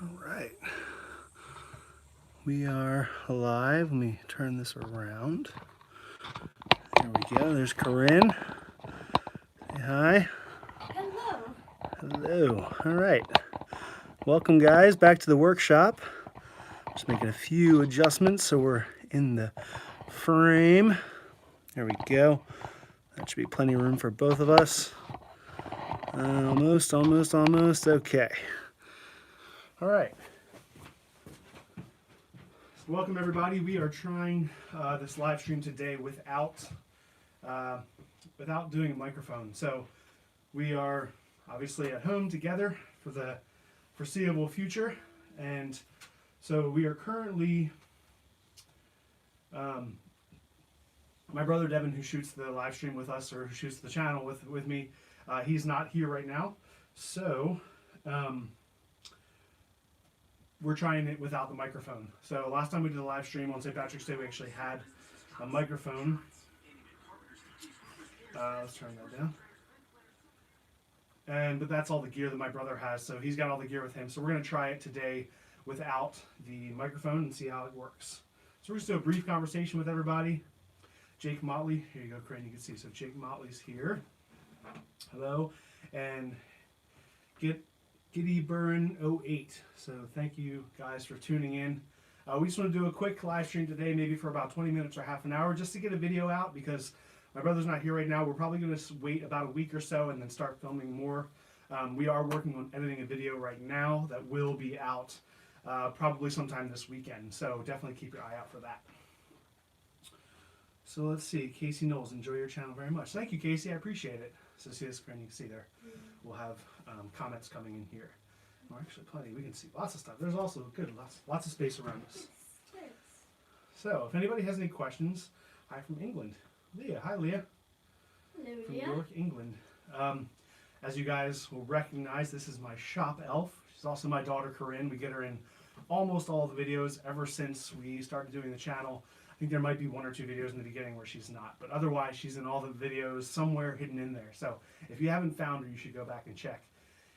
All right, we are live. Let me turn this around. There we go. There's Corinne. Say hi. Hello. Hello. All right. Welcome, guys, back to the workshop. Just making a few adjustments so we're in the frame. There we go. That should be plenty of room for both of us. Almost. Okay. All right. Welcome, everybody. We are trying this live stream today without doing a microphone. So we are obviously at home together for the foreseeable future, and so we are currently. My brother Devin, who shoots the live stream with us or who shoots the channel with me, he's not here right now. So we're trying it without the microphone. So last time we did a live stream on St. Patrick's Day, we actually had a microphone. Let's turn that down. But that's all the gear that my brother has. So he's got all the gear with him. So we're going to try it today without the microphone and see how it works. So we're just do a brief conversation with everybody. Jake Motley, here you go, Corinne, you can see. So Jake Motley's here. Hello. And Giddy Burn 08. So thank you guys for tuning in. We just want to do a quick live stream today, maybe for about 20 minutes or half an hour, just to get a video out because my brother's not here right now. We're probably going to wait about a week or so and then start filming more. We are working on editing a video right now that will be out probably sometime this weekend. So definitely keep your eye out for that. So let's see. Casey Knowles, enjoy your channel very much. Thank you, Casey. I appreciate it. So see the screen, you can see there. We'll have comments coming in here. Well, actually, plenty. We can see lots of stuff. There's also good, lots of space around us. So if anybody has any questions, hi from England. Leah. Hi, Leah. Hello, From Leah. York, England. As you guys will recognize, this is my shop elf. She's also my daughter, Corinne. We get her in almost all the videos ever since we started doing the channel. I think there might be one or two videos in the beginning where she's not, but otherwise she's in all the videos somewhere hidden in there. So if you haven't found her, you should go back and check.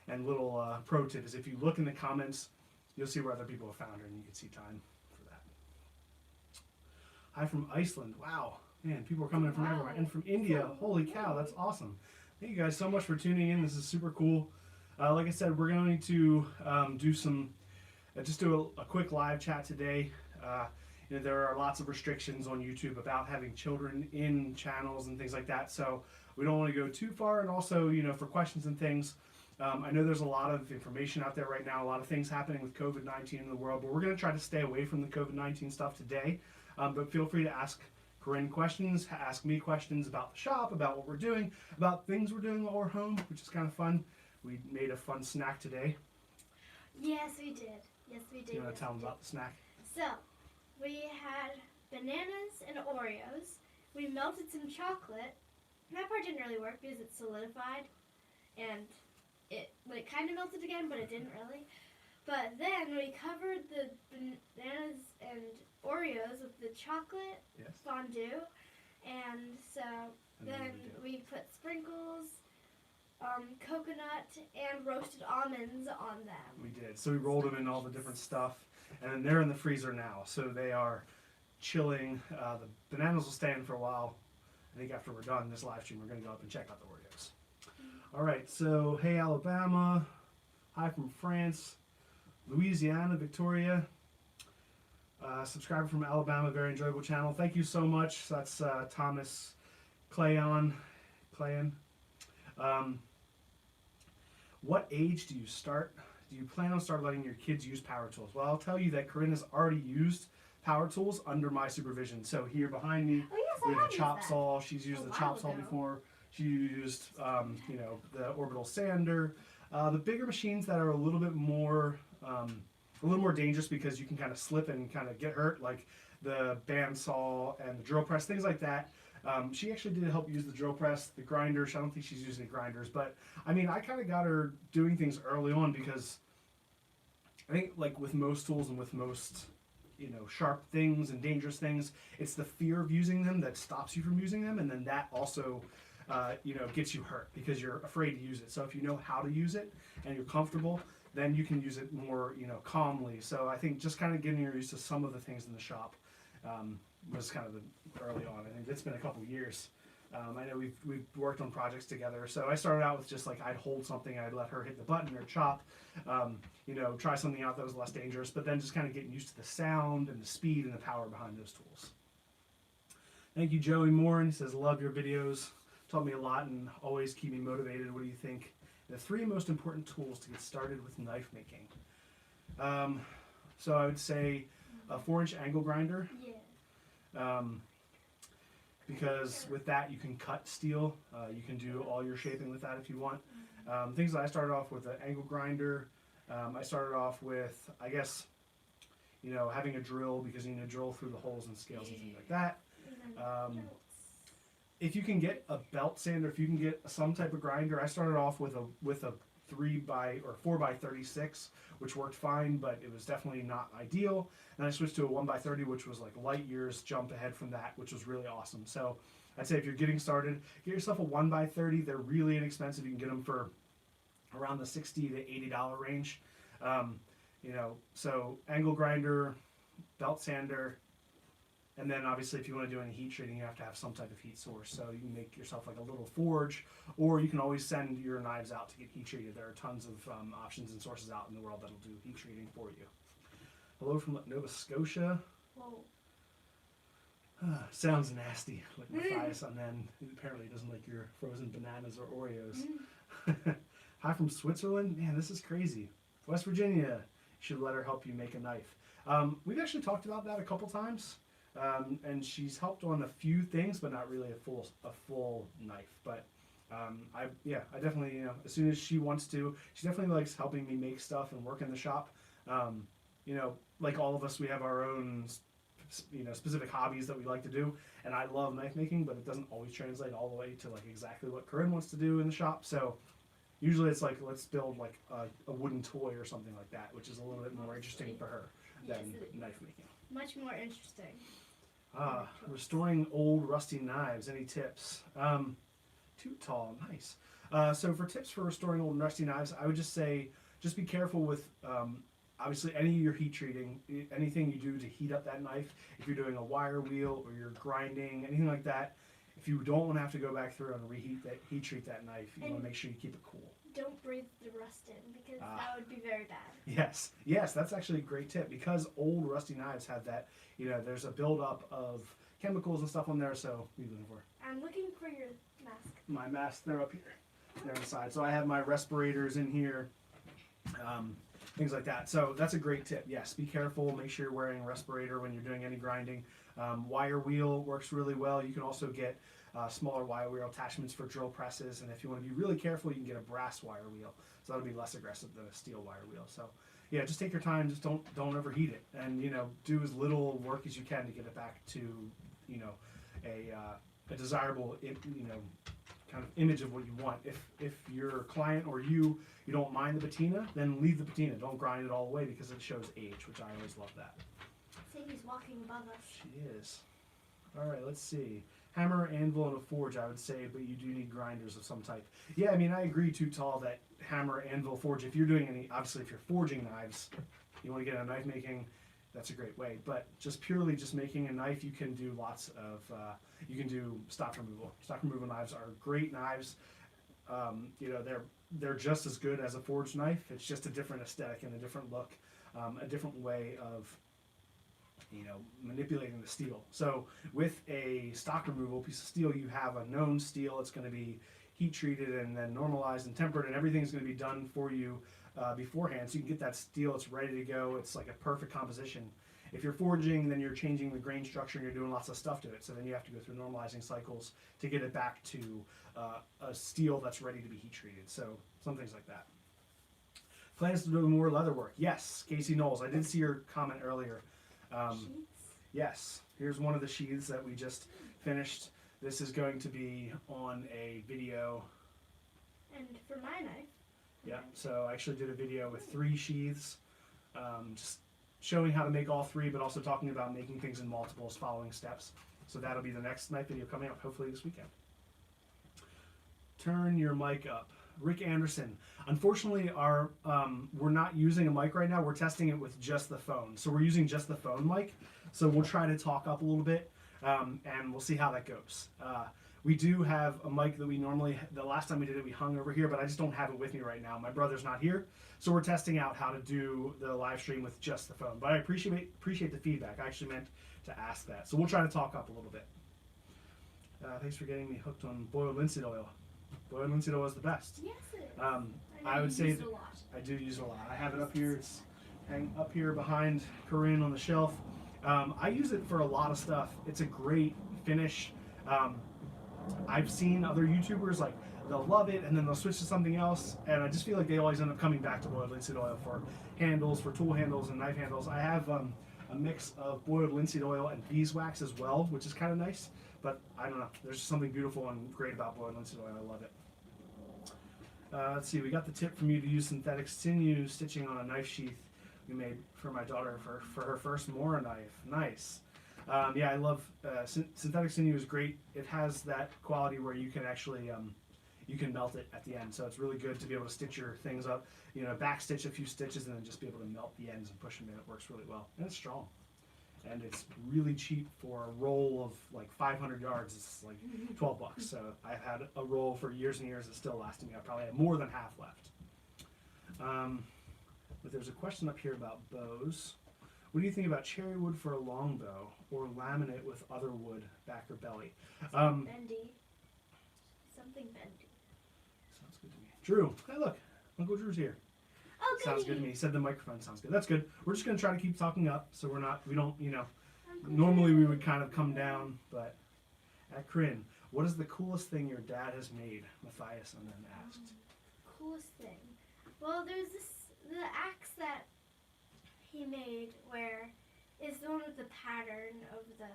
And little pro tip is if you look in the comments, you'll see where other people have found her and you can see time for that. Hi from Iceland. Wow. Man, people are coming in from everywhere. And from India. Holy cow, that's awesome. Thank you guys so much for tuning in. This is super cool. Like I said, we're going to do a quick live chat today. There are lots of restrictions on YouTube about having children in channels and things like that. So we don't want to go too far. And also, for questions and things, I know there's a lot of information out there right now, a lot of things happening with COVID-19 in the world, but we're going to try to stay away from the COVID-19 stuff today. But feel free to ask Corinne questions, ask me questions about the shop, about what we're doing, about things we're doing while we're home, which is kind of fun. We made a fun snack today. Yes, we did. You want to tell them about the snack? So, we had bananas and Oreos. We melted some chocolate. That part didn't really work because it solidified. And it kind of melted again, but it didn't really. But then we covered the bananas and Oreos with the chocolate fondue. And so then we put sprinkles, coconut, and roasted almonds on them. We did. So we rolled them in all the different stuff. And then they're in the freezer now. So they are chilling. The bananas will stay in for a while. I think after we're done this live stream, we're going to go up and check out the Oreos. All right. So, hey, Alabama. Hi from France. Louisiana, Victoria. Subscriber from Alabama, very enjoyable channel. Thank you so much. That's Thomas Clayon. What age do you start? Do you plan on start letting your kids use power tools? Well, I'll tell you that Corinne has already used power tools under my supervision. So here behind me, we have the chop saw. She's used the chop saw before. She used, the orbital sander. The bigger machines that are a little bit more dangerous because you can kind of slip and kind of get hurt, like the bandsaw and the drill press, things like that. She actually did help use the drill press, the grinders. I don't think she's used any grinders, but I mean, I kind of got her doing things early on because I think, like with most tools and with most, sharp things and dangerous things, it's the fear of using them that stops you from using them, and then that also, gets you hurt because you're afraid to use it. So if you know how to use it and you're comfortable, then you can use it more, calmly. So I think just kind of getting used to some of the things in the shop was kind of early on. I think it's been a couple years. I know we've worked on projects together. So I started out with just like I'd hold something, I'd let her hit the button or chop, try something out that was less dangerous. But then just kind of getting used to the sound and the speed and the power behind those tools. Thank you, Joey Moore. He says, love your videos. Taught me a lot and always keep me motivated. What do you think? The 3 most important tools to get started with knife making. So I would say a 4-inch angle grinder. Yeah. Because with that you can cut steel. You can do all your shaping with that if you want. Things that I started off with an angle grinder. I started off with, I guess, having a drill because you need to drill through the holes and scales and things like that. If you can get a belt sander, if you can get some type of grinder, I started off with a 4x36, which worked fine, but it was definitely not ideal. And I switched to a 1x30, which was like light years jump ahead from that, which was really awesome. So I'd say if you're getting started, get yourself a 1x30. They're really inexpensive. You can get them for around the $60 to $80 range. So angle grinder, belt sander. And then obviously if you want to do any heat treating, you have to have some type of heat source. So you can make yourself like a little forge, or you can always send your knives out to get heat treated. There are tons of options and sources out in the world that'll do heat treating for you. Hello from Nova Scotia. Whoa. Sounds nasty, like Matthias, and then apparently doesn't like your frozen bananas or Oreos. Hi from Switzerland. Man, this is crazy. West Virginia, you should let her help you make a knife. We've actually talked about that a couple times. And she's helped on a few things, but not really a full knife. But I definitely, as soon as she wants to, she definitely likes helping me make stuff and work in the shop. Like all of us, we have our own, specific hobbies that we like to do. And I love knife making, but it doesn't always translate all the way to like exactly what Corinne wants to do in the shop. So usually it's like, let's build like a wooden toy or something like that, which is a little bit more interesting for her than knife making. Much more interesting. Restoring old rusty knives. Any tips? Too tall. Nice. So for tips for restoring old and rusty knives, I would just say, just be careful with, obviously any of your heat treating, anything you do to heat up that knife. If you're doing a wire wheel or you're grinding, anything like that, if you don't want to have to go back through and heat treat that knife, you want to make sure you keep it cool. Don't breathe the rust in, because that would be very bad. Yes, that's actually a great tip, because old rusty knives have that, there's a buildup of chemicals and stuff on there. So what are you looking for? I'm looking for your mask. My mask, they're up here. They're on the side. So I have my respirators in here, things like that. So that's a great tip. Yes, be careful. Make sure you're wearing a respirator when you're doing any grinding. Wire wheel works really well. You can also get smaller wire wheel attachments for drill presses, and if you want to be really careful, you can get a brass wire wheel, so that'll be less aggressive than a steel wire wheel. So yeah, just take your time, just don't overheat it, and do as little work as you can to get it back to a desirable kind of image of what you want. If your client or you don't mind the patina, then leave the patina. Don't grind it all the way, because it shows age, which I always love that. Sadie's walking above us. She is. All right, let's see. Hammer, anvil, and a forge, I would say, but you do need grinders of some type. Yeah, I mean, I agree, Too Tall, that hammer, anvil, forge, if you're doing obviously if you're forging knives, you want to get a knife making, that's a great way. But just purely just making a knife, you can do lots of, you can do stock removal. Stock removal knives are great knives. They're just as good as a forged knife. It's just a different aesthetic and a different look, a different way of manipulating the steel. So with a stock removal piece of steel, you have a known steel. It's going to be heat treated and then normalized and tempered, and everything's going to be done for you beforehand. So you can get that steel, it's ready to go. It's like a perfect composition. If you're forging, then you're changing the grain structure and you're doing lots of stuff to it. So then you have to go through normalizing cycles to get it back to a steel that's ready to be heat treated. So some things like that. Plans to do more leather work. Yes, Casey Knowles. I did see your comment earlier. Yes, here's one of the sheaths that we just finished. This is going to be on a video. And for my knife. Yeah, so I actually did a video with 3 sheaths, just showing how to make all 3, but also talking about making things in multiples, following steps. So that'll be the next knife video coming up, hopefully this weekend. Turn your mic up. Rick Anderson. Unfortunately, we're not using a mic right now. We're testing it with just the phone. So we're using just the phone mic. So we'll try to talk up a little bit, and we'll see how that goes. We do have a mic that we normally, the last time we did it, we hung over here, but I just don't have it with me right now. My brother's not here, so we're testing out how to do the live stream with just the phone. But I appreciate the feedback. I actually meant to ask that. So we'll try to talk up a little bit. Thanks for getting me hooked on boiled linseed oil. Boiled linseed oil is the best. Yes, it is. I would say use it a lot. I do use it a lot. I have it up here. It's hanging up here behind Corinne on the shelf. I use it for a lot of stuff. It's a great finish. I've seen other YouTubers, like, they'll love it and then they'll switch to something else, and I just feel like they always end up coming back to boiled linseed oil for handles, for tool handles and knife handles. I have a mix of boiled linseed oil and beeswax as well, which is kind of nice, but I don't know. There's just something beautiful and great about boiled linseed oil. I love it. Let's see, we got the tip from you to use synthetic sinew stitching on a knife sheath we made for my daughter for her first Mora knife. Nice. Yeah, I love synthetic sinew is great. It has that quality where you can actually you can melt it at the end, so it's really good to be able to stitch your things up. You know, back stitch a few stitches and then just be able to melt the ends and push them in. It works really well, and it's strong, and it's really cheap for a roll of like 500 yards. It's like $12. So I've had a roll for years and years. It's still lasting me. I probably have more than half left. But there's a question up here about bows. What do you think about cherry wood for a long bow, or laminate with other wood, back or belly? Bendy. Something bendy. Sounds good to me. Drew, hey look, Uncle Drew's here. Oh, good. Sounds good to me. He said the microphone sounds good. That's good. We're just gonna try to keep talking up, so we don't, you know. Normally we would kind of come down, but at Corinne, what is the coolest thing your dad has made? Matthias and then asked. Coolest thing. Well, there's the axe that he made where is the one with the pattern of the,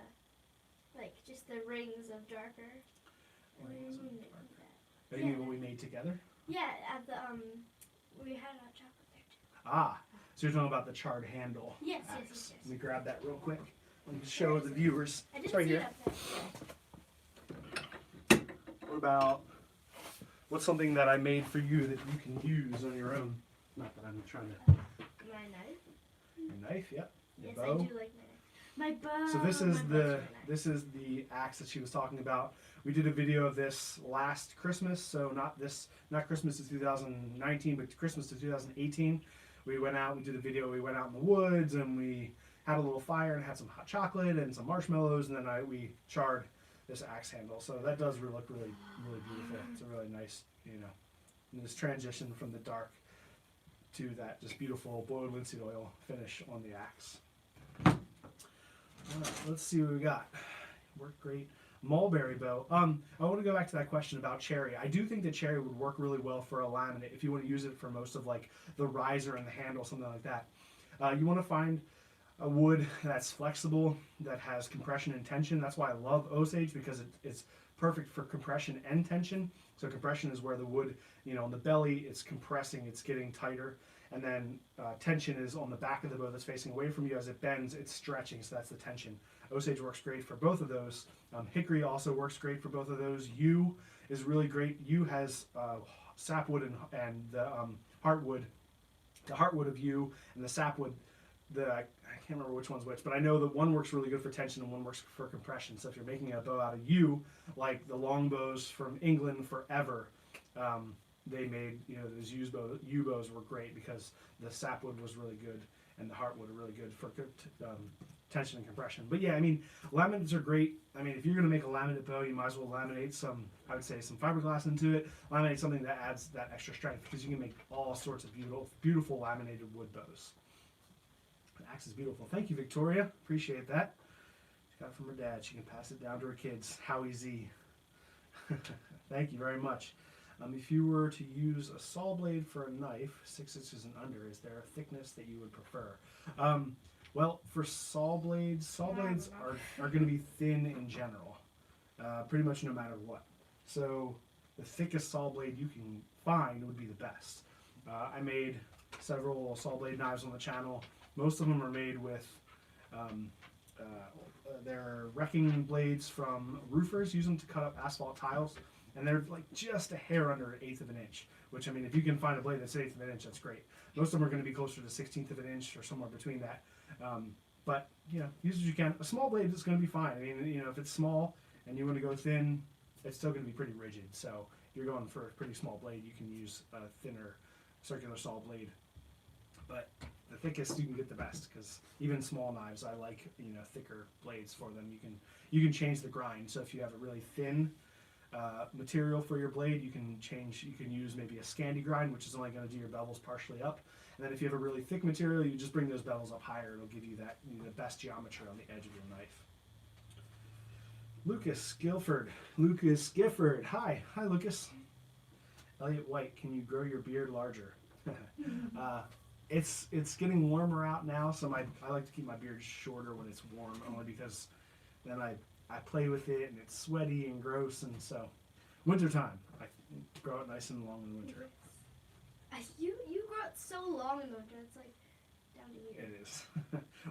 like, just the rings of darker. You mean what we made together? Yeah, at the we had hot chocolate there too. Ah, so you're talking about the charred handle. Yes, axe. yes. Let me grab that real quick. Let me show the viewers. I It's didn't right see here. it up there. What about, what's something that I made for you that you can use on your own? Not that I'm trying to. My knife. Your knife, yep. Your Yes, bow. I do like my knife. My bow. So this my is bow's the really nice. this is the axe that she was talking about. We did a video of this last Christmas, so not Christmas to 2019, but Christmas to 2018. We went out, we did a video. We went out in the woods and we had a little fire and had some hot chocolate and some marshmallows, and then we charred this axe handle. So that does look really beautiful. It's a really nice, you know, this transition from the dark to that just beautiful boiled linseed oil finish on the axe. All right, let's see what we got. Worked great. Mulberry bow. I want to go back to that question about cherry. I do think that cherry would work really well for a laminate if you want to use it for most of like the riser and the handle, something like that. You want to find a wood that's flexible, that has compression and tension. That's why I love Osage, because it's perfect for compression and tension. So compression is where the wood, you know, on the belly, it's compressing, it's getting tighter. And then tension is on the back of the bow that's facing away from you. As it bends, it's stretching, so that's the tension. Osage works great for both of those. Hickory also works great for both of those. Yew is really great. Yew has sapwood and the heartwood. The heartwood of yew and the sapwood, I can't remember which one's which, but I know that one works really good for tension and one works for compression. So if you're making a bow out of yew, like the long bows from England forever, they made, you know, those yew bows were great because the sapwood was really good and the heartwood are really good for tension and compression. But yeah, I mean, laminates are great. I mean, if you're going to make a laminate bow, you might as well laminate some, I would say, some fiberglass into it. Laminate something that adds that extra strength, because you can make all sorts of beautiful laminated wood bows. The axe is beautiful. Thank you, Victoria. Appreciate that. She got it from her dad. She can pass it down to her kids. How easy. Thank you very much. If you were to use a saw blade for a knife, 6 inches and under, is there a thickness that you would prefer? Well, for saw blades are going to be thin in general, pretty much no matter what. So the thickest saw blade you can find would be the best. I made several saw blade knives on the channel. Most of them are made with they're wrecking blades from roofers, use them to cut up asphalt tiles. and they're like just a hair under an eighth of an inch. Which, I mean, if you can find a blade that's an eighth of an inch, that's great. Most of them are going to be closer to 16th of an inch or somewhere between that. But you know, use what you can. A small blade is going to be fine. I mean, you know, if it's small and you want to go thin, it's still going to be pretty rigid. So if you're going for a pretty small blade, you can use a thinner circular saw blade. But the thickest you can get the best, because even small knives, I like, you know, thicker blades for them. You can change the grind. So if you have a really thin material for your blade, you can use maybe a Scandi grind, which is only going to do your bevels partially up. And then if you have a really thick material, you just bring those bevels up higher. It'll give you that, you know, the best geometry on the edge of your knife. Lucas Gifford. Hi Lucas. Elliot White, can you grow your beard larger? It's getting warmer out now, so I like to keep my beard shorter when it's warm, only because then I play with it and it's sweaty and gross, and so wintertime I grow it nice and long in winter. You grow it so long in the winter, it's like down to here. It is.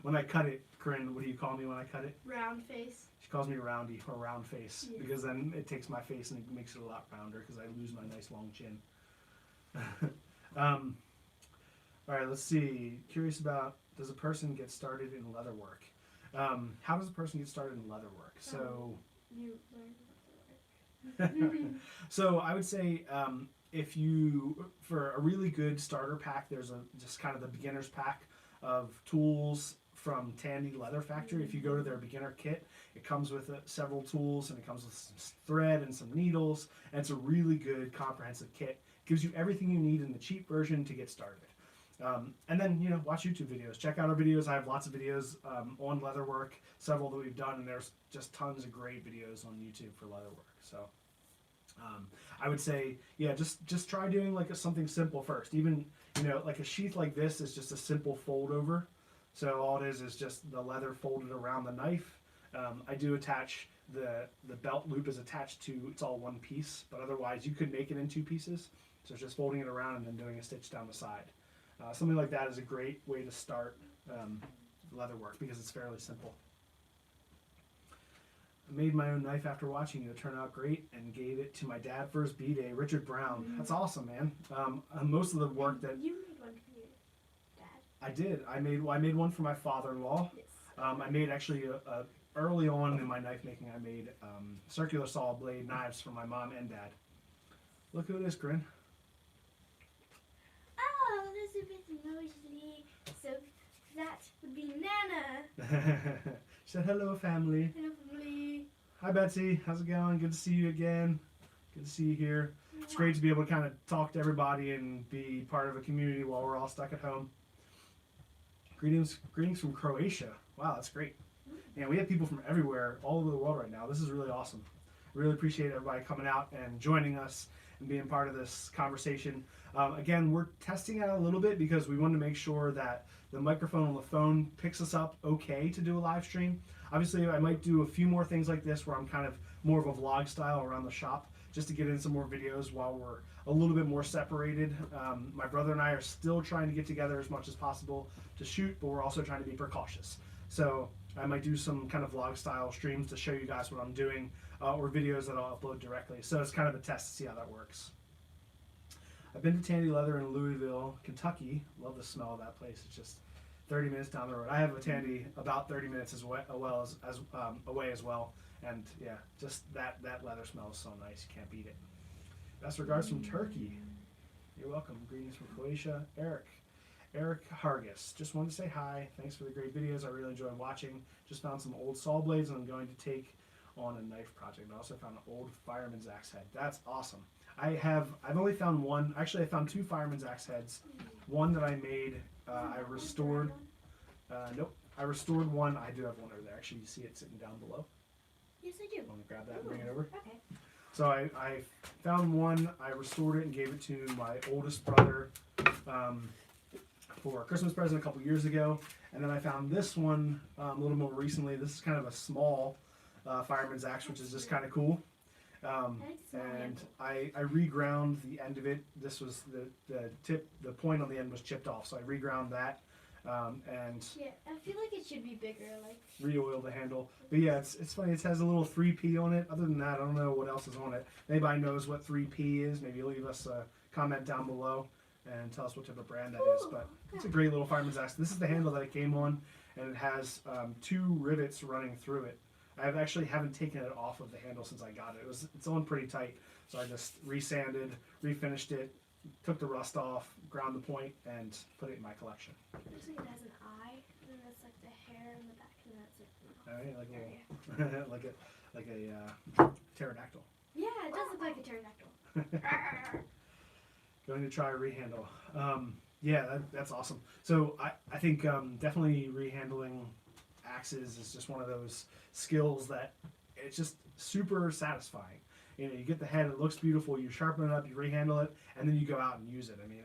When I cut it, Corinne, what do you call me when I cut it? Round face. She calls me roundy or round face, Yeah. because then it takes my face and it makes it a lot rounder because I lose my nice long chin. All right, let's see. Curious about, does a person get started in leatherwork? How does a person get started in leatherwork? So, You learn so I would say if you, for a really good starter pack, there's just kind of the beginner's pack of tools from Tandy Leather Factory. If you go to their beginner kit, it comes with several tools, and it comes with some thread and some needles, and it's a really good comprehensive kit. It gives you everything you need in the cheap version to get started. And then, you know, watch YouTube videos. Check out our videos. I have lots of videos on leatherwork, several that we've done, and there's just tons of great videos on YouTube for leatherwork. So I would say, yeah, just try doing like something simple first. Even, you know, like a sheath like this is just a simple fold over. So all it is just the leather folded around the knife. I do attach the belt loop is attached to, it's all one piece, but otherwise you could make it in two pieces. So it's just folding it around and then doing a stitch down the side. Something like that is a great way to start leatherwork because it's fairly simple. I made my own knife after watching you. It turned out great and gave it to my dad for his B-Day, Richard Brown. Mm-hmm. That's awesome, man. Most of the work that... You made one for your dad? I did. I made one for my father-in-law. Yes. I made actually, early on in my knife making, I made circular saw blade knives for my mom and dad. Look who it is, Corinne. Oh, there's a bit emotionally. So that would be Nana. She said, hello, family. Hello, family. Hi, Betsy. How's it going? Good to see you again. Good to see you here. It's great to be able to kind of talk to everybody and be part of a community while we're all stuck at home. Greetings from Croatia. Wow, that's great. And we have people from everywhere, all over the world right now. This is really awesome. Really appreciate everybody coming out and joining us and being part of this conversation. Again, we're testing out a little bit because we want to make sure that the microphone on the phone picks us up okay to do a live stream. Obviously, I might do a few more things like this where I'm kind of more of a vlog style around the shop just to get in some more videos while we're a little bit more separated. My brother and I are still trying to get together as much as possible to shoot, but we're also trying to be precautious. So I might do some kind of vlog style streams to show you guys what I'm doing or videos that I'll upload directly. So it's kind of a test to see how that works. I've been to Tandy Leather in Louisville, Kentucky. Love the smell of that place. It's just 30 minutes down the road. I have a Tandy about 30 minutes away as well. And yeah, just that leather smells so nice. You can't beat it. Best regards from Turkey. You're welcome. Greetings from Croatia. Eric Hargis. Just wanted to say hi. Thanks for the great videos. I really enjoyed watching. Just found some old saw blades and I'm going to take on a knife project. I also found an old fireman's axe head. That's awesome. I've only found one. Actually, I found two fireman's axe heads. One that I made, I restored. Nope. I restored one. I do have one over there. Actually, you see it sitting down below. Yes, I do. Want to grab that and bring it over? Okay. So I found one. I restored it and gave it to my oldest brother for a Christmas present a couple years ago. And then I found this one a little more recently. This is kind of a small fireman's axe, which is just kind of cool. And I reground the end of it. This was the tip, the point on the end was chipped off, so I reground that and Yeah, I feel like it should be bigger. Like re-oil the handle. But yeah, it's funny. It has a little 3P on it. Other than that, I don't know what else is on it. If anybody knows what 3P is, maybe leave us a comment down below and tell us what type of brand that is. But it's a great little fireman's axe. This is the handle that it came on, and it has 2 rivets running through it. I actually haven't taken it off of the handle since I got it. It's on pretty tight, so I just resanded, refinished it, took the rust off, ground the point, and put it in my collection. it looks like it has an eye, and then that's like the hair in the back, and that's like the All right, area. like a pterodactyl. Yeah, it does look like a pterodactyl. Going to try a rehandle. Yeah, that's awesome. So I think definitely rehandling axes is just one of those skills that it's just super satisfying. You know, you get the head, it looks beautiful, you sharpen it up, you rehandle it, and then you go out and use it. I mean,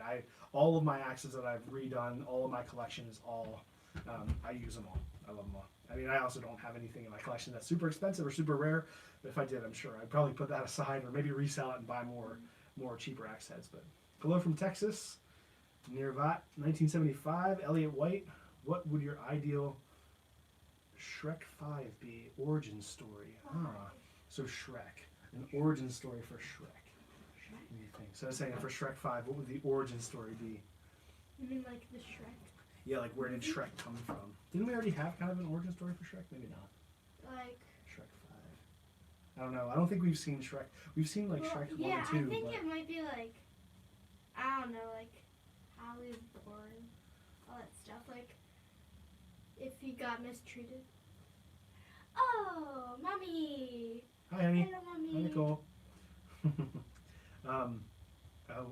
all of my axes that I've redone, all of my collection is all, I use them all. I love them all. I mean, I also don't have anything in my collection that's super expensive or super rare, but if I did, I'm sure I'd probably put that aside or maybe resell it and buy more cheaper axe heads. But hello from Texas, near Vat, 1975, Elliot White. What would your ideal Shrek 5 be? Origin story. So Shrek. An origin story for Shrek. What do you think? So I was saying for Shrek 5, what would the origin story be? You mean like the Shrek? Yeah, like where did Shrek come from? Didn't we already have kind of an origin story for Shrek? Maybe not. Like Shrek 5. I don't know. I don't think we've seen Shrek. We've seen like Shrek 1 yeah, and 2. I think but it might be like, I don't know, like how he was born, all that stuff. Like if he got mistreated. Oh, mommy! Hi, honey. Hello, mommy. Hi, Nicole.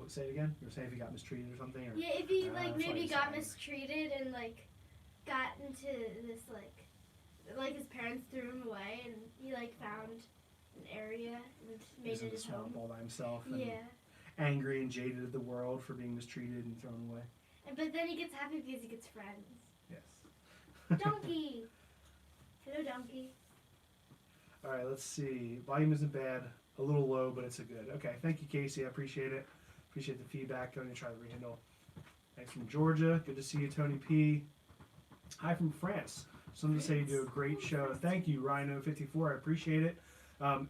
Say it again. You were saying if he got mistreated or something? Or? Yeah, if he like that's why maybe he's got saying. mistreated and like got into this like his parents threw him away and he like found an area and made He's in it the his swamp home. all by himself. And Yeah, angry and jaded at the world for being mistreated and thrown away. but then he gets happy because he gets friends. Yes. Donkey. Hello, donkey. All right, let's see. Volume isn't bad. A little low, but it's a good. Okay, thank you, Casey. I appreciate it. Appreciate the feedback. Going to try the rehandle. Thanks from Georgia. Good to see you, Tony P. Hi from France. Someone to say you do a great show. Thank you, Rhino54. I appreciate it.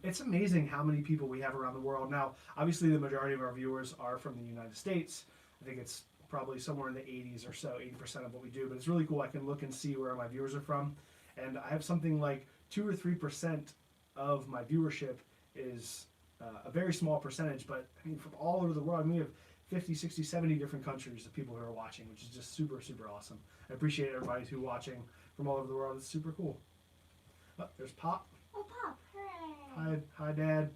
It's amazing how many people we have around the world. Now, obviously, the majority of our viewers are from the United States. I think it's probably somewhere in the 80s or so, 80% of what we do. But it's really cool. I can look and see where my viewers are from. And I have something like 2 or 3% of my viewership is a very small percentage, but I mean from all over the world. I mean, we have 50, 60, 70 different countries of people who are watching, which is just super, super awesome. I appreciate everybody who's watching from all over the world. It's super cool. Oh, there's Pop. Oh, Pop! Hooray! Hi, Dad.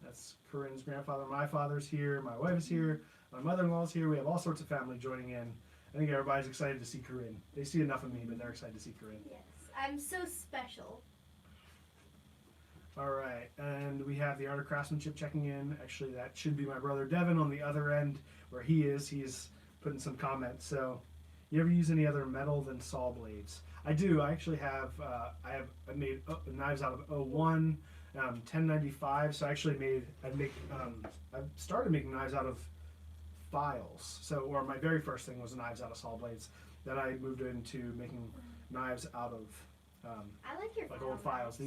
That's Corinne's grandfather. My father's here. My wife is here. My mother-in-law's here. We have all sorts of family joining in. I think everybody's excited to see Corinne. They see enough of me, but they're excited to see Corinne. Yes, I'm so special. All right, and we have the Art of Craftsmanship checking in. Actually, that should be my brother Devin on the other end where he is. He's putting some comments. So, you ever use any other metal than saw blades? I do. I actually have. I made knives out of 01, 1095. So I actually I started making knives out of files. So, or my very first thing was knives out of saw blades. Then I moved into making knives out of I like your like old files.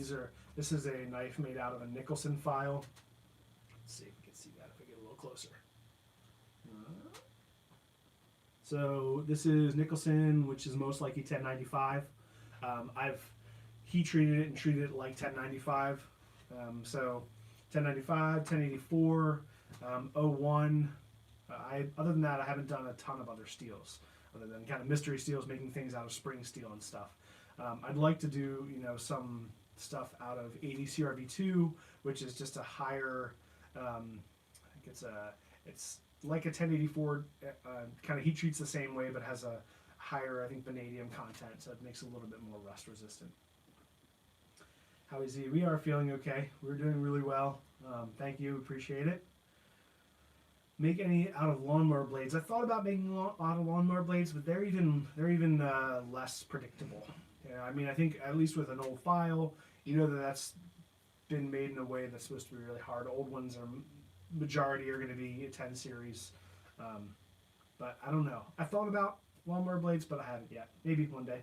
This is a knife made out of a Nicholson file. Let's see if we can see that if I get a little closer. So this is Nicholson, which is most likely 1095. I've heat treated it and treated it like 1095. So 1095, 1084, 01. Other than that, I haven't done a ton of other steels, other than kind of mystery steels, making things out of spring steel and stuff. I'd like to do, some stuff out of 80 CRV2, which is just a higher, I think it's like a 1084, kind of heat treats the same way, but has a higher, I think, vanadium content, so it makes it a little bit more rust resistant. How is he? We are feeling okay. We're doing really well. Thank you, appreciate it. Make any out of lawnmower blades. I thought about making out of lawnmower blades, but they're even less predictable. Yeah, I mean, I think at least with an old file, that's been made in a way that's supposed to be really hard. Old ones majority are going to be a 10 series, but I don't know. I thought about lawnmower blades, but I haven't yet. Maybe one day.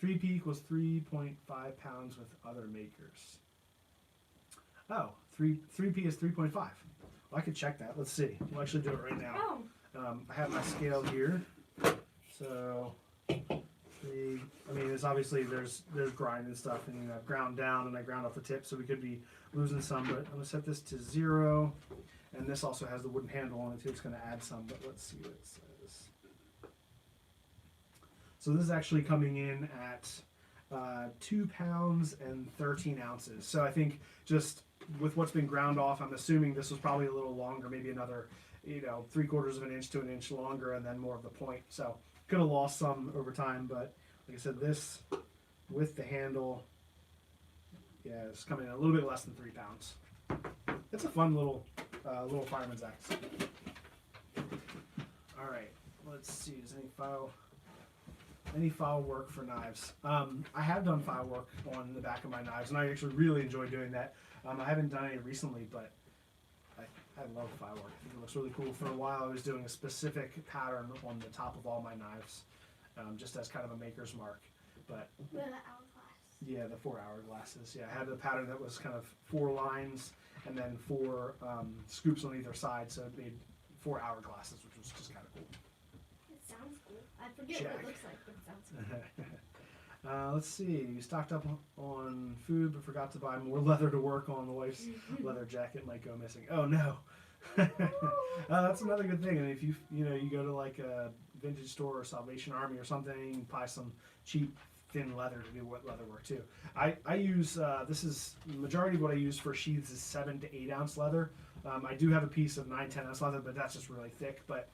3P equals 3.5 pounds with other makers. Oh, 3P is 3.5. Well, I could check that. Let's see. We'll actually do it right now. Oh. I have my scale here. So, it's obviously there's grind and stuff, and I've ground down and I ground off the tip, so we could be losing some, but I'm going to set this to 0. And this also has the wooden handle on it too. It's going to add some, but let's see what it says. So this is actually coming in at 2 pounds and 13 ounces. So I think just with what's been ground off, I'm assuming this was probably a little longer, maybe another, 3/4 of an inch to an inch longer, and then more of the point. So could have lost some over time, but like I said, this with the handle, yeah, it's coming in a little bit less than 3 pounds. It's a fun little fireman's axe. All right, let's see. Is any file work for knives? I have done file work on the back of my knives, and I actually really enjoy doing that. I haven't done any recently, but I love file work. I think it looks really cool. For a while, I was doing a specific pattern on the top of all my knives, just as kind of a maker's mark. But The hourglass. yeah, the 4 hourglasses. Yeah, I had a pattern that was kind of 4 lines and then 4 scoops on either side, so it made 4 hourglasses, which was just kind of cool. It sounds cool. I forget what it looks like, but it sounds cool. Let's see. You stocked up on food, but forgot to buy more leather to work on. The wife's leather jacket might go missing. Oh no! That's another good thing. And if you go to like a vintage store or Salvation Army or something, you can buy some cheap thin leather to do leather work too. I use this is the majority of what I use for sheaths is 7 to 8 ounce leather. I do have a piece of 9-10 ounce leather, but that's just really thick. But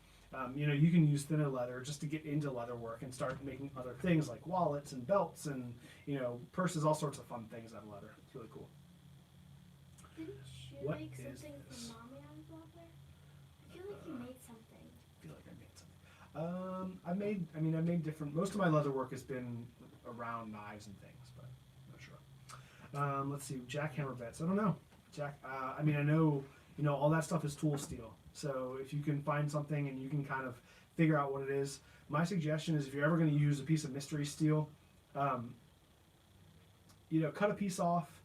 you can use thinner leather just to get into leather work and start making other things like wallets and belts and purses, all sorts of fun things out of leather. It's really cool. Didn't you What make is something this? for Mommy out of leather? I feel like you made something. I feel like I made something. I've made different. Most of my leather work has been around knives and things, but I'm not sure. Let's see, jackhammer bits. I don't know. I know all that stuff is tool steel. So if you can find something and you can kind of figure out what it is, my suggestion is if you're ever going to use a piece of mystery steel, cut a piece off,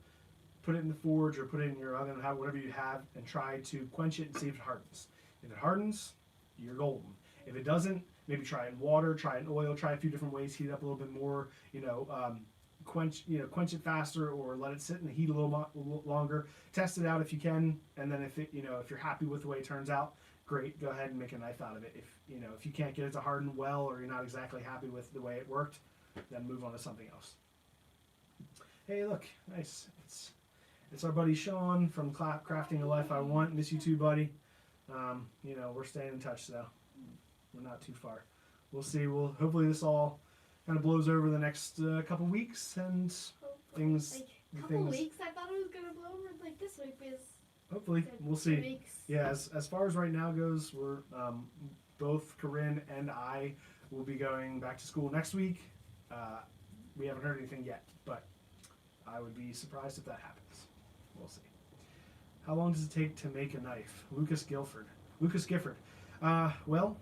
put it in the forge or put it in your oven, whatever you have, and try to quench it and see if it hardens. If it hardens, you're golden. If it doesn't, maybe try it in water, try it in oil, try a few different ways, heat it up a little bit more, quench it faster or let it sit in the heat a little longer. Test it out if you can, and then if you're happy with the way it turns out, great, go ahead and make a knife out of it. If you can't get it to harden well or you're not exactly happy with the way it worked, then move on to something else. Hey, look, nice. It's our buddy Sean from Crafting a Life I Want. Miss you too, buddy. We're staying in touch, so we're not too far. We'll see. Hopefully this all kind of blows over the next couple weeks and things. Couple weeks? I thought it was gonna blow over like this week because. Hopefully, we'll see. Weeks. Yeah, as far as right now goes, we're both Corinne and I will be going back to school next week. We haven't heard anything yet, but I would be surprised if that happens. We'll see. How long does it take to make a knife? Lucas Gifford. Well,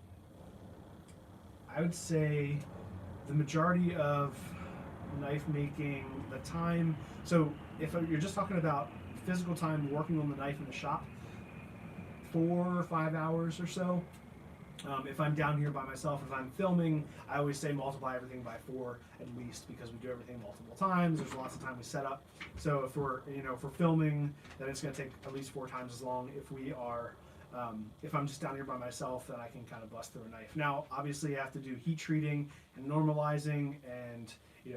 I would say the majority of knife making, the time. So if you're just talking about physical time working on the knife in the shop, 4 or 5 hours or so. If I'm down here by myself, if I'm filming, I always say multiply everything by 4 at least because we do everything multiple times. There's lots of time we set up. So if we're filming, then it's going to take at least 4 times as long. If I'm just down here by myself, then I can kind of bust through a knife. Now, obviously, you have to do heat treating and normalizing and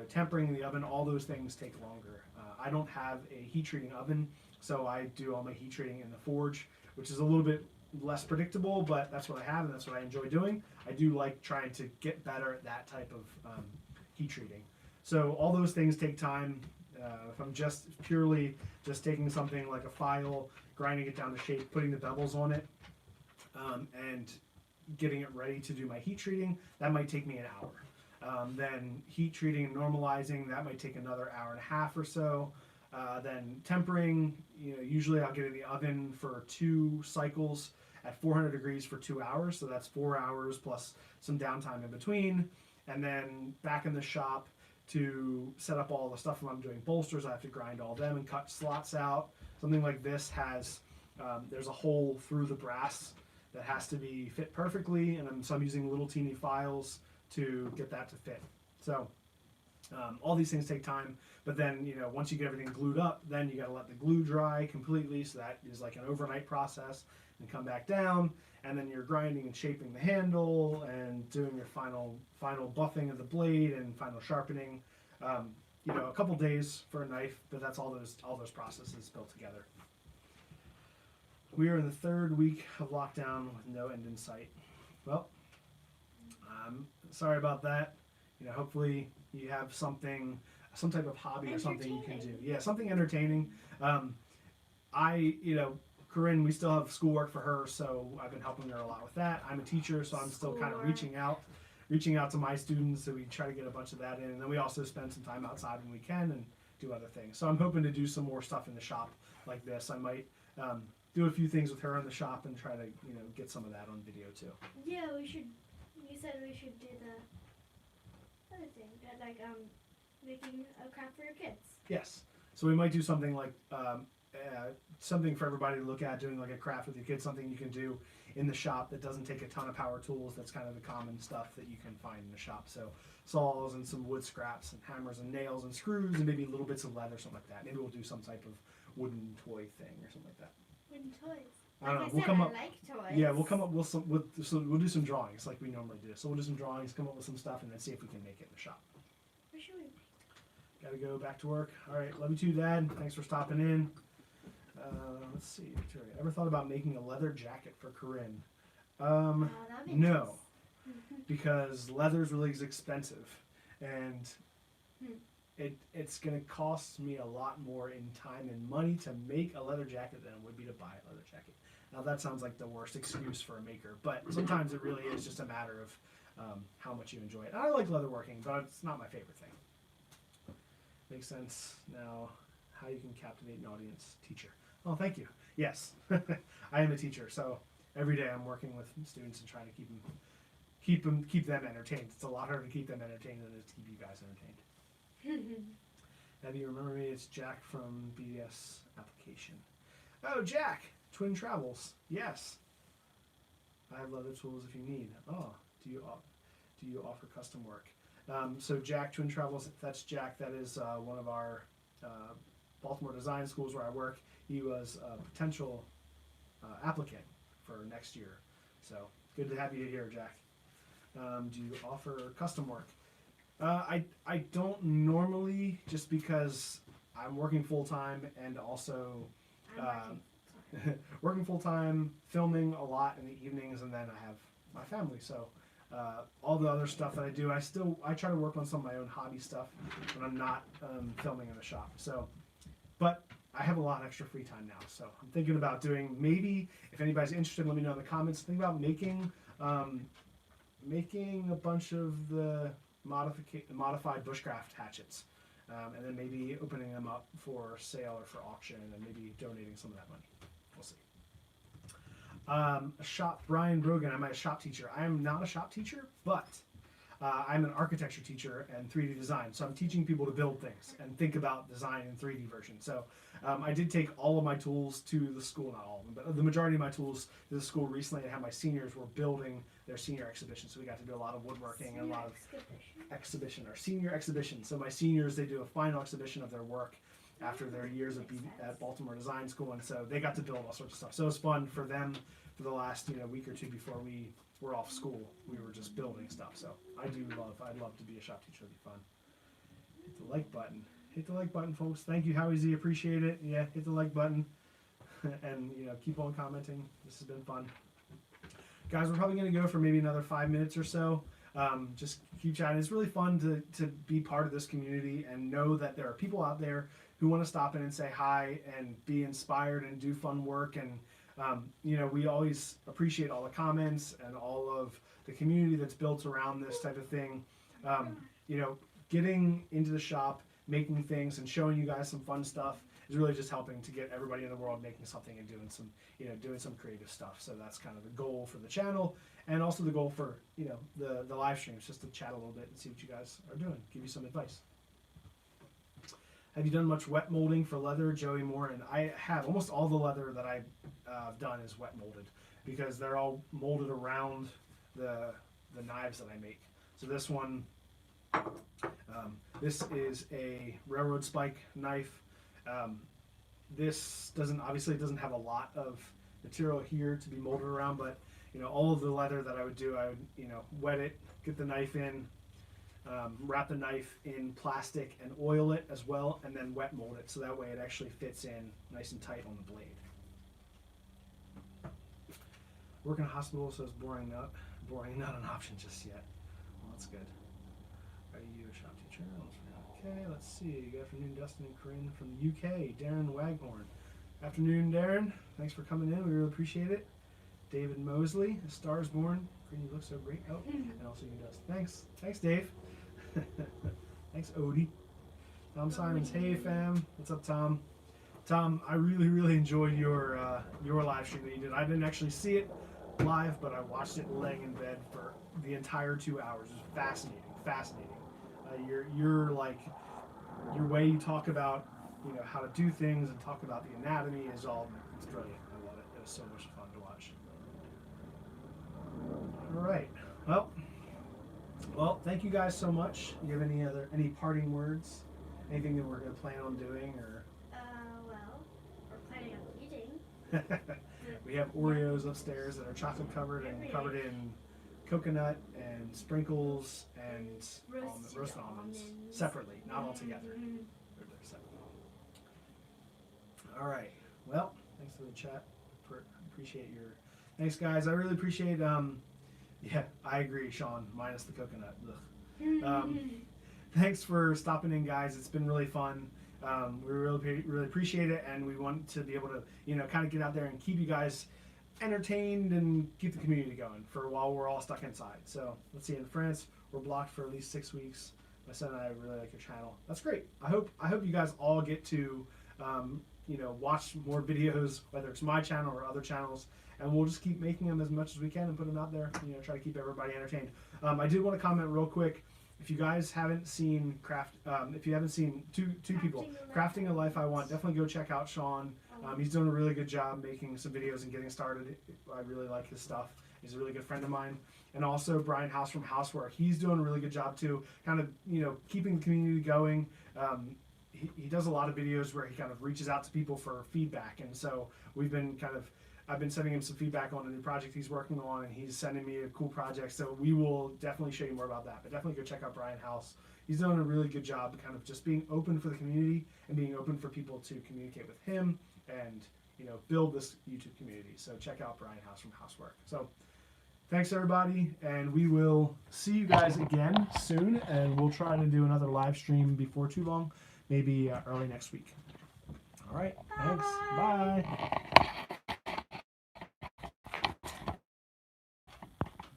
tempering in the oven. All those things take longer. I don't have a heat treating oven, so I do all my heat treating in the forge, which is a little bit less predictable, but that's what I have and that's what I enjoy doing. I do like trying to get better at that type of heat treating. So all those things take time. If I'm purely taking something like a file, grinding it down to shape, putting the bevels on it, and getting it ready to do my heat treating, that might take me an hour. Then heat treating and normalizing, that might take another hour and a half or so. Then tempering, usually I'll get in the oven for 2 cycles at 400 degrees for 2 hours. So that's 4 hours plus some downtime in between. And then back in the shop to set up all the stuff when I'm doing bolsters. I have to grind all them and cut slots out. Something like this has, there's a hole through the brass that has to be fit perfectly, and so I'm using little teeny files to get that to fit. So all these things take time, but then, you know, once you get everything glued up, then you got to let the glue dry completely, so that is like an overnight process, and come back down, and then you're grinding and shaping the handle and doing your final buffing of the blade and final sharpening. You know, a couple days for a knife, but that's all those processes built together. We are in the 3rd week of lockdown with no end in sight. Well, I'm sorry about that. You know, hopefully you have some type of hobby or something you can do. Yeah, something entertaining. You know, Corinne, we still have schoolwork for her, so I've been helping her a lot with that. I'm a teacher, so I'm still kind of reaching out to my students, so we try to get a bunch of that in. And then we also spend some time outside when we can and do other things. So I'm hoping to do some more stuff in the shop like this. I might do a few things with her in the shop and try to, you know, get some of that on video too. Yeah, we should. You said we should do the other thing, like making a craft for your kids. Yes. So we might do something like something for everybody to look at, doing like a craft with your kids, something you can do in the shop that doesn't take a ton of power tools. That's kind of the common stuff that you can find in the shop. So saws and some wood scraps and hammers and nails and screws and maybe little bits of leather, something like that. Maybe we'll do some type of wooden toy thing or something like that. Wooden toys. I don't know. We'll come up. I like toys. Yeah, we'll come up with we'll do some drawings like we normally do. So we'll do some drawings, come up with some stuff, and then see if we can make it in the shop. Where should we make? Gotta go back to work. All right, love you too, Dad. Thanks for stopping in. Let's see, Victoria. Ever thought about making a leather jacket for Corinne? That'd be No, nice. because leather's really expensive, and it's gonna cost me a lot more in time and money to make a leather jacket than it would be to buy a leather jacket. Now that sounds like the worst excuse for a maker, but sometimes it really is just a matter of how much you enjoy it. I like leatherworking, but it's not my favorite thing. Makes sense. Now, how you can captivate an audience. Teacher. Oh, thank you. Yes, I am a teacher, so every day I'm working with students and trying to keep them entertained. It's a lot harder to keep them entertained than it is to keep you guys entertained. Have you remember me? It's Jack from BDS application. Oh, Jack, Twin Travels. Yes, I have leather tools if you need. Oh, do you offer custom work? So Jack, Twin Travels. That's Jack. That is one of our Baltimore design schools where I work. He was a potential applicant for next year. So good to have you here, Jack. Do you offer custom work? I don't normally, just because I'm working full time and also working full time, filming a lot in the evenings, and then I have my family. So all the other stuff that I do, I try to work on some of my own hobby stuff when I'm not filming in the shop. So, but I have a lot of extra free time now, so I'm thinking about doing, maybe if anybody's interested, let me know in the comments. Think about making a bunch of the modified bushcraft hatchets, and then maybe opening them up for sale or for auction, and maybe donating some of that money. We'll see. Brian Brogan, I'm a shop teacher. I am not a shop teacher, but I'm an architecture teacher and 3D design. So I'm teaching people to build things and think about design in 3D version. So I did take all of my tools to the school, not all of them, but the majority of my tools to the school recently. I had my seniors were building their senior exhibition. So we got to do a lot of woodworking and a lot of senior exhibition. So my seniors, they do a final exhibition of their work after their years at Baltimore Design School. And so they got to build all sorts of stuff. So it was fun for them for the last week or two before we were off school. We were just building stuff. So I'd love to be a shop teacher. It'd be fun. Hit the like button. Hit the like button, folks. Thank you, Howie Z. Appreciate it. Yeah, hit the like button. And keep on commenting. This has been fun. Guys, we're probably going to go for maybe another 5 minutes or so. Just keep chatting. It's really fun to be part of this community and know that there are people out there who want to stop in and say hi and be inspired and do fun work. And we always appreciate all the comments and all of the community that's built around this type of thing. Getting into the shop, making things and showing you guys some fun stuff is really just helping to get everybody in the world making something and doing some, doing some creative stuff. So that's kind of the goal for the channel, and also the goal for, the live streams, just to chat a little bit and see what you guys are doing, give you some advice. Have you done much wet molding for leather, Joey Moore? And I have. Almost all the leather that I've done is wet molded, because they're all molded around the knives that I make. So this one, this is a railroad spike knife. This obviously it doesn't have a lot of material here to be molded around, but all of the leather that I would do, I would wet it, get the knife in, wrap the knife in plastic and oil it as well, and then wet mold it, so that way it actually fits in nice and tight on the blade. Work in a hospital, so it's boring not an option just yet. Well, that's good. Are you a shop teacher? Okay, let's see. Good afternoon, Dustin and Corinne from the UK. Darren Waghorn. Afternoon, Darren. Thanks for coming in. We really appreciate it. David Mosley, A Star is Born. Corinne, you look so great. Oh, and also you, Dustin. Thanks. Thanks, Dave. Thanks, Odie. Tom Simons. Hey, fam. What's up, Tom? Tom, I really, really enjoyed your live stream that you did. I didn't actually see it live, but I watched it laying in bed for the entire 2 hours. It was fascinating. Your way you talk about how to do things and talk about the anatomy it's brilliant. I love it. It was so much fun to watch. All right. Well, thank you guys so much. You have any parting words? Anything that we're gonna plan on doing, or? Well, we're planning on eating. We have Oreos upstairs that are chocolate covered and covered in coconut and sprinkles and roasted almonds separately, not all together. They're separate. All right. Well, thanks for the chat. Appreciate your. Thanks, guys. I really appreciate. Yeah, I agree, Sean. Minus the coconut. Thanks for stopping in, guys. It's been really fun. We really appreciate it, and we want to be able to, kind of get out there and keep you guys entertained and keep the community going for while we're all stuck inside. So let's see. In France, we're blocked for at least 6 weeks. My son and I really like your channel. That's great. I hope you guys all get to, watch more videos, whether it's my channel or other channels, and we'll just keep making them as much as we can and put them out there. Try to keep everybody entertained. I did want to comment real quick. If you guys haven't seen if you haven't seen two people, Crafting a Life I Want, definitely go check out Sean. He's doing a really good job making some videos and getting started. I really like his stuff. He's a really good friend of mine. And also Brian House from Housework. He's doing a really good job too, kind of, keeping the community going. He does a lot of videos where he kind of reaches out to people for feedback. And so I've been sending him some feedback on a new project he's working on, and he's sending me a cool project. So we will definitely show you more about that. But definitely go check out Brian House. He's doing a really good job kind of just being open for the community and being open for people to communicate with him and, build this YouTube community. So check out Brian House from Housework. So thanks, everybody, and we will see you guys again soon, and we'll try to do another live stream before too long, maybe early next week. All right, thanks. Bye.